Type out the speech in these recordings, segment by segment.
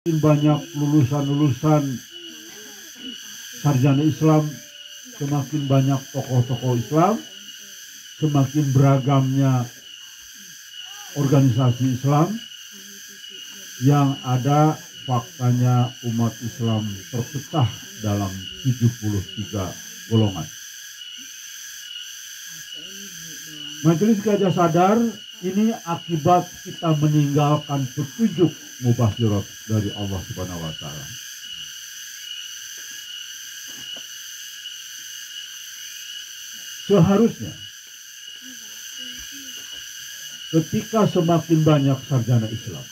Semakin banyak lulusan-lulusan sarjana Islam, semakin banyak tokoh-tokoh Islam, semakin beragamnya organisasi Islam, yang ada faktanya umat Islam terpecah dalam 73 golongan. Majelis Gajah sadar ini akibat kita meninggalkan petunjuk mubasyirat dari Allah Subhanahu wa taala. Seharusnya ketika semakin banyak sarjana Islam,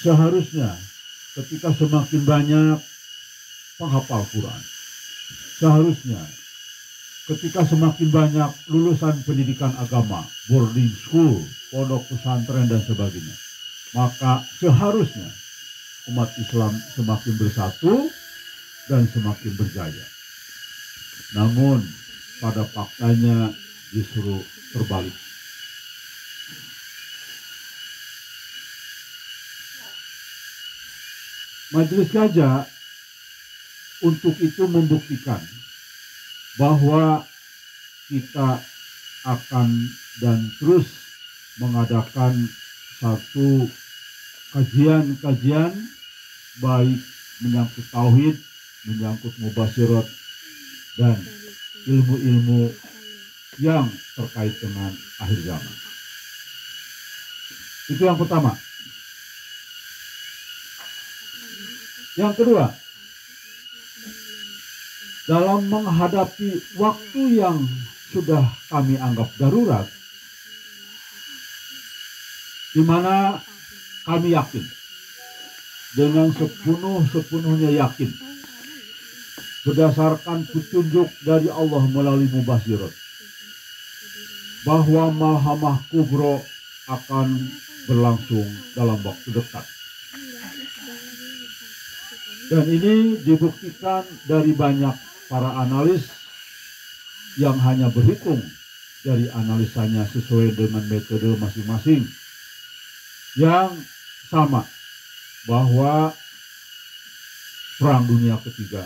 seharusnya ketika semakin banyak penghafal Quran, seharusnya ketika semakin banyak lulusan pendidikan agama, boarding school, pondok pesantren dan sebagainya, maka seharusnya umat Islam semakin bersatu dan semakin berjaya. Namun pada faktanya justru terbalik. Majelis Gajah untuk itu membuktikan bahwa kita akan dan terus mengadakan satu kajian-kajian baik menyangkut tauhid, menyangkut mubasyirat dan ilmu-ilmu yang terkait dengan akhir zaman. Itu yang pertama. Yang kedua, dalam menghadapi waktu yang sudah kami anggap darurat, di mana kami yakin, dengan sepenuhnya yakin, berdasarkan petunjuk dari Allah melalui mubasyirat, bahwa Malhamah Kubro akan berlangsung dalam waktu dekat. Dan ini dibuktikan dari banyak para analis yang hanya berhitung dari analisanya sesuai dengan metode masing-masing, yang sama, bahwa Perang Dunia Ketiga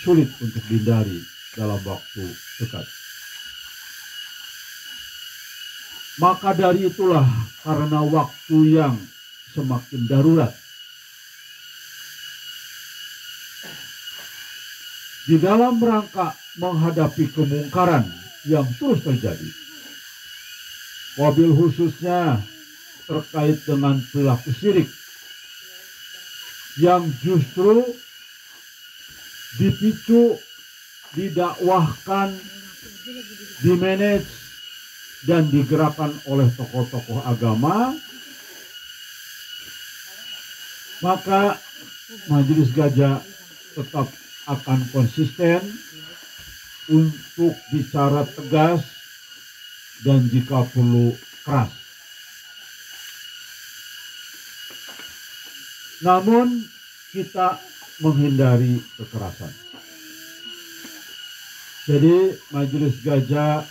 sulit untuk dihindari dalam waktu dekat. Maka dari itulah, karena waktu yang semakin darurat, di dalam rangka menghadapi kemungkaran yang terus terjadi, wabil khususnya terkait dengan perilaku syirik yang justru dipicu, didakwahkan, dimanage dan digerakkan oleh tokoh-tokoh agama, maka Majelis Gajah tetap akan konsisten untuk bicara tegas dan jika perlu keras. Namun kita menghindari kekerasan. Jadi Majelis Gajah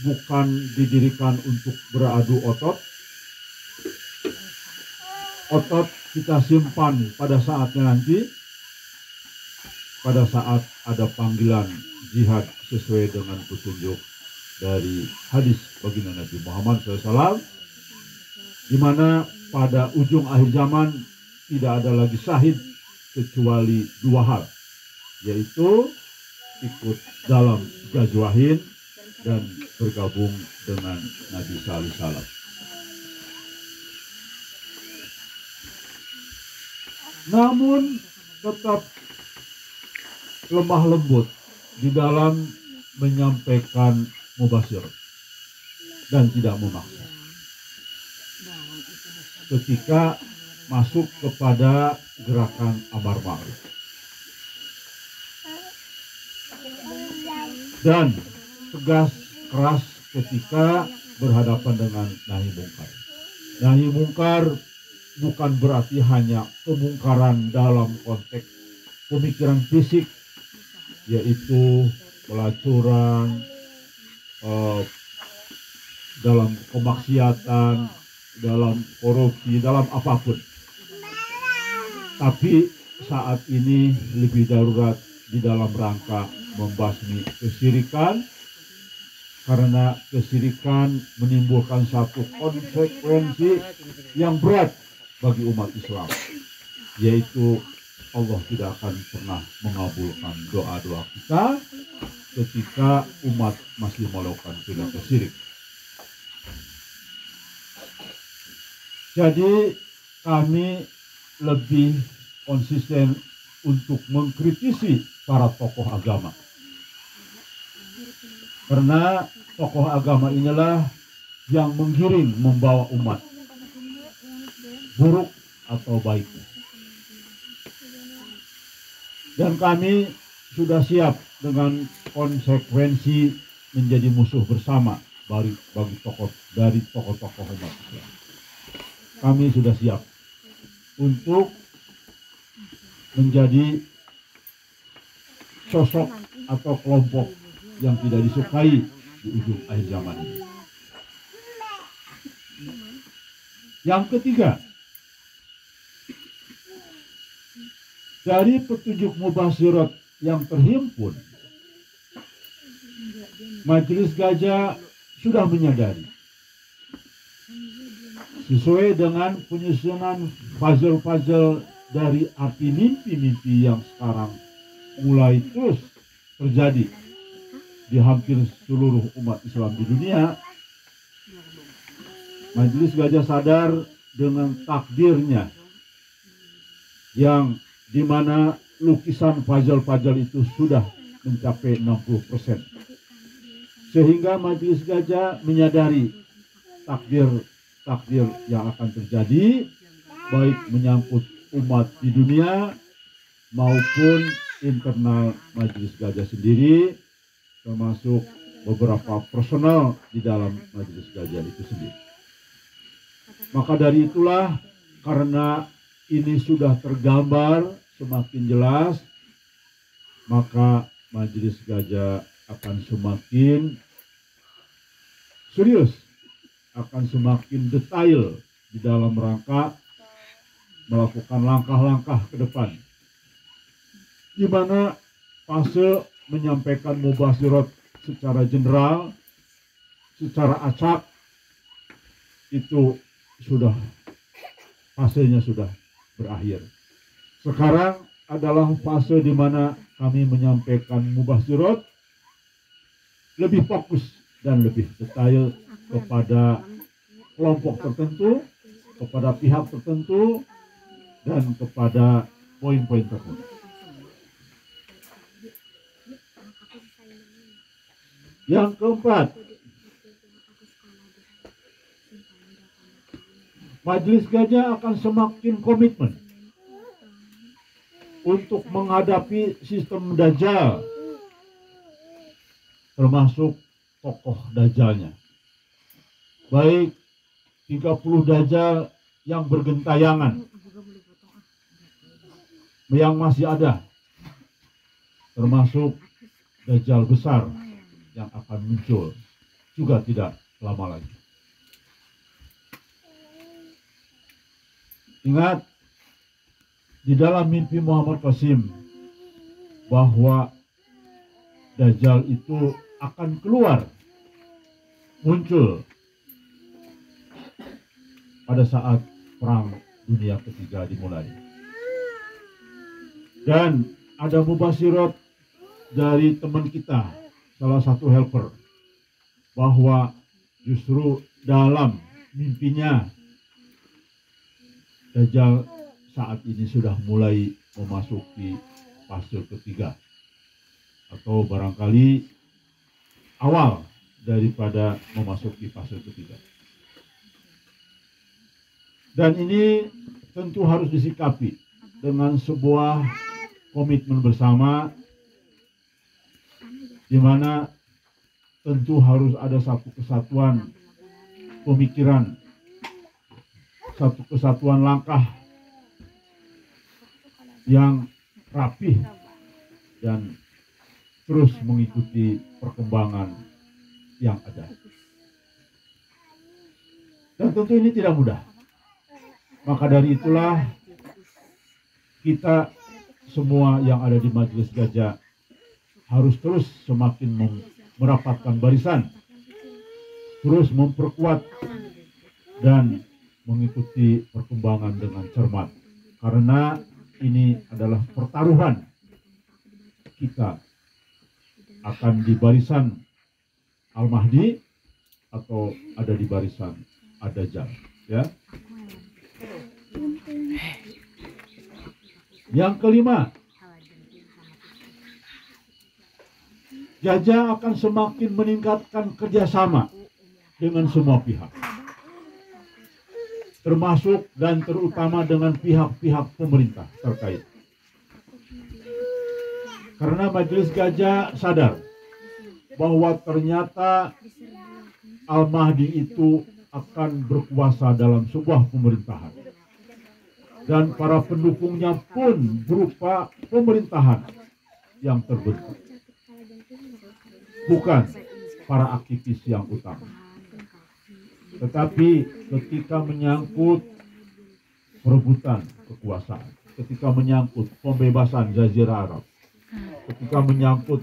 bukan didirikan untuk beradu otot. Otot kita simpan pada saatnya nanti, pada saat ada panggilan jihad sesuai dengan petunjuk dari hadis baginda Nabi Muhammad SAW, di mana pada ujung akhir zaman tidak ada lagi syahid kecuali dua hal, yaitu ikut dalam Ghazwahin dan bergabung dengan Nabi Sallallahu Alaihi Wasallam. Namun tetap lemah lembut di dalam menyampaikan mubasyirat dan tidak memaksa. Ketika masuk kepada gerakan amar ma'ruf dan tegas keras ketika berhadapan dengan nahi mungkar. Nahi mungkar bukan berarti hanya kemungkaran dalam konteks pemikiran fisik, yaitu pelacuran, dalam kemaksiatan, dalam korupsi, dalam apapun. Tapi saat ini lebih darurat di dalam rangka membasmi kesyirikan, karena kesyirikan menimbulkan satu konsekuensi yang berat bagi umat Islam, yaitu Allah tidak akan pernah mengabulkan doa-doa kita ketika umat masih melakukan tindakan syirik. Jadi kami lebih konsisten untuk mengkritisi para tokoh agama. Karena tokoh agama inilah yang menggiring membawa umat, buruk atau baiknya. Dan kami sudah siap dengan konsekuensi menjadi musuh bersama bagi tokoh-tokoh umat Islam. Kami sudah siap untuk menjadi sosok atau kelompok yang tidak disukai di ujung akhir zaman ini. Yang ketiga, dari petunjuk mubasyirat yang terhimpun, Majelis Gajah sudah menyadari, sesuai dengan penyusunan puzzle-puzzle dari arti mimpi-mimpi yang sekarang mulai terus terjadi di hampir seluruh umat Islam di dunia, Majelis Gajah sadar dengan takdirnya yang dimana lukisan puzzle-puzzle itu sudah mencapai 60%. Sehingga Majelis Gajah menyadari takdir yang akan terjadi, baik menyangkut umat di dunia maupun internal Majelis Gajah sendiri, termasuk beberapa personal di dalam Majelis Gajah itu sendiri. Maka dari itulah, karena ini sudah tergambar semakin jelas, maka Majelis Gajah akan semakin serius, akan semakin detail di dalam rangka melakukan langkah-langkah ke depan, di mana fase menyampaikan mubasyirat secara general, secara acak, itu sudah fasenya sudah berakhir. Sekarang adalah fase di mana kami menyampaikan mubasyirat lebih fokus dan lebih detail kepada kelompok tertentu, kepada pihak tertentu, dan kepada poin-poin tertentu. Yang keempat, Majelis Gajah akan semakin komitmen untuk menghadapi sistem Dajjal, termasuk tokoh Dajjalnya. Baik 30 Dajjal yang bergentayangan, yang masih ada, termasuk Dajjal besar yang akan muncul juga tidak lama lagi. Ingat, di dalam mimpi Muhammad Qasim bahwa Dajjal itu akan keluar, muncul pada saat perang dunia ketiga dimulai. Dan ada mubasyirat dari teman kita, salah satu helper, bahwa justru dalam mimpinya Dajjal saat ini sudah mulai memasuki fase ketiga, atau barangkali awal daripada memasuki fase ketiga. Dan ini tentu harus disikapi dengan sebuah komitmen bersama, di mana tentu harus ada satu kesatuan pemikiran, satu kesatuan langkah yang rapih dan terus mengikuti perkembangan yang ada. Dan tentu ini tidak mudah. Maka dari itulah kita semua yang ada di Majelis Gajah harus terus semakin merapatkan barisan, terus memperkuat dan mengikuti perkembangan dengan cermat, karena ini adalah pertaruhan kita akan di barisan Al-Mahdi atau ada di barisan Ad-Dajjal, ya. Yang kelima, Gajah akan semakin meningkatkan kerjasama dengan semua pihak, termasuk dan terutama dengan pihak-pihak pemerintah terkait. Karena Majelis Gajah sadar bahwa ternyata Al-Mahdi itu akan berkuasa dalam sebuah pemerintahan. Dan para pendukungnya pun berupa pemerintahan yang terbentuk, bukan para aktivis yang utama. Tetapi ketika menyangkut perebutan kekuasaan, ketika menyangkut pembebasan Jazirah Arab, ketika menyangkut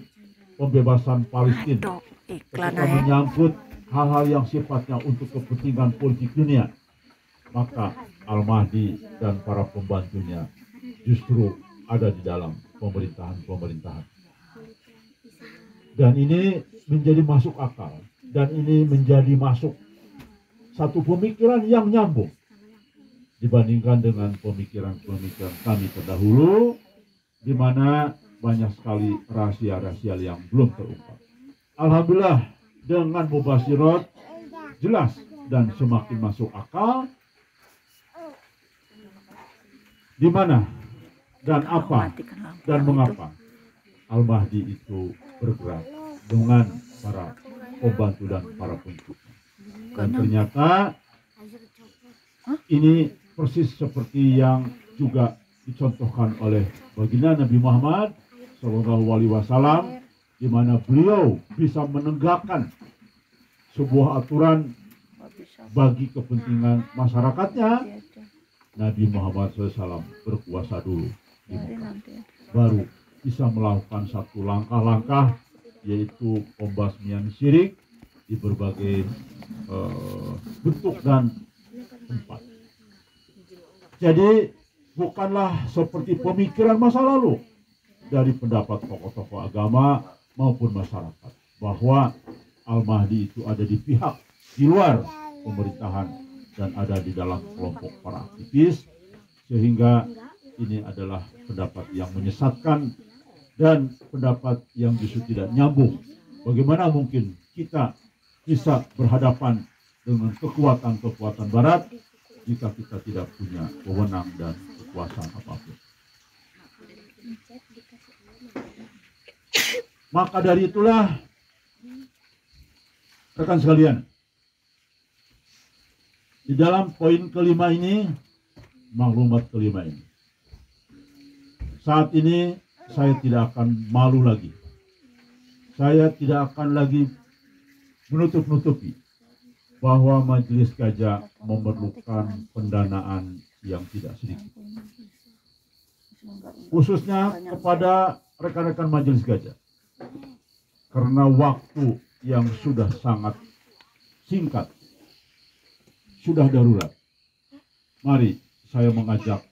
pembebasan Palestina, ketika menyangkut hal-hal yang sifatnya untuk kepentingan politik dunia, maka Al-Mahdi dan para pembantunya justru ada di dalam pemerintahan-pemerintahan. Dan ini menjadi masuk akal, dan ini menjadi masuk satu pemikiran yang nyambung dibandingkan dengan pemikiran-pemikiran kami terdahulu, di mana banyak sekali rahasia-rahasia yang belum terungkap. Alhamdulillah, dengan Mubasyirat jelas dan semakin masuk akal di mana dan apa dan mengapa Al-Mahdi itu bergerak dengan para pembantu dan para pengikut. Dan ternyata ini persis seperti yang juga dicontohkan oleh baginda Nabi Muhammad SAW, di mana beliau bisa menegakkan sebuah aturan bagi kepentingan masyarakatnya. Nabi Muhammad SAW berkuasa dulu di Mekah, baru bisa melakukan satu langkah-langkah, yaitu pembasmian syirik di berbagai bentuk dan tempat. Jadi bukanlah seperti pemikiran masa lalu dari pendapat tokoh-tokoh agama maupun masyarakat, bahwa Al-Mahdi itu ada di pihak di luar pemerintahan dan ada di dalam kelompok para aktivis, sehingga ini adalah pendapat yang menyesatkan dan pendapat yang justru tidak nyambung. Bagaimana mungkin kita bisa berhadapan dengan kekuatan-kekuatan barat jika kita tidak punya wewenang dan kekuasaan apapun? Maka dari itulah, rekan sekalian, di dalam poin kelima ini, maklumat kelima ini, saat ini saya tidak akan malu lagi. Saya tidak akan lagi menutup-nutupi bahwa Majelis Gajah memerlukan pendanaan yang tidak sedikit, khususnya kepada rekan-rekan Majelis Gajah, karena waktu yang sudah sangat singkat, sudah darurat. Mari saya mengajak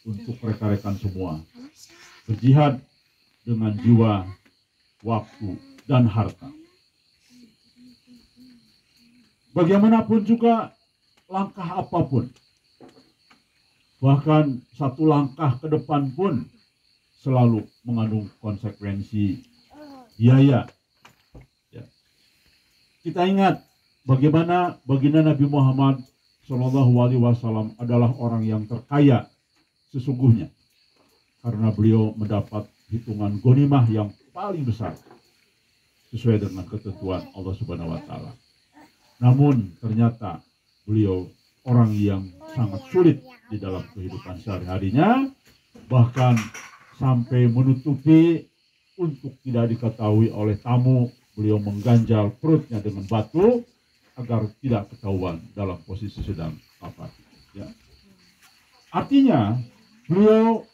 untuk rekan-rekan semua berjihad dengan jiwa, waktu, dan harta. Bagaimanapun juga langkah apapun, bahkan satu langkah ke depan pun selalu mengandung konsekuensi biaya. Ya. Kita ingat bagaimana baginda Nabi Muhammad SAW adalah orang yang terkaya sesungguhnya, karena beliau mendapat hitungan ghanimah yang paling besar sesuai dengan ketentuan Allah Subhanahu wa Ta'ala. Namun ternyata beliau orang yang sangat sulit di dalam kehidupan sehari-harinya, bahkan sampai menutupi untuk tidak diketahui oleh tamu, beliau mengganjal perutnya dengan batu agar tidak ketahuan dalam posisi sedang wafat. Ya. Artinya beliau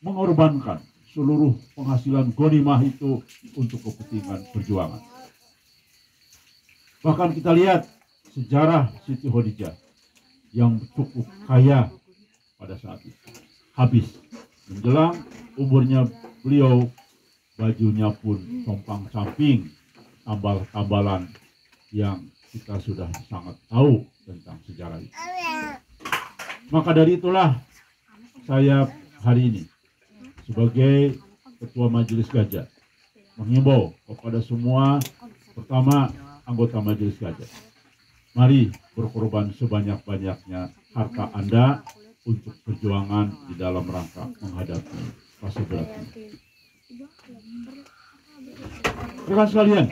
mengorbankan seluruh penghasilan ghanimah itu untuk kepentingan perjuangan. Bahkan kita lihat sejarah Siti Khadijah yang cukup kaya pada saat itu. Habis menjelang umurnya beliau, bajunya pun compang-camping, tambal-tambalan yang kita sudah sangat tahu tentang sejarah itu. Maka dari itulah saya hari ini sebagai Ketua Majelis Gajah menghimbau kepada semua, pertama anggota Majelis Gajah, mari berkorban sebanyak-banyaknya harta Anda untuk perjuangan di dalam rangka menghadapi fase berat ini. Rekan sekalian,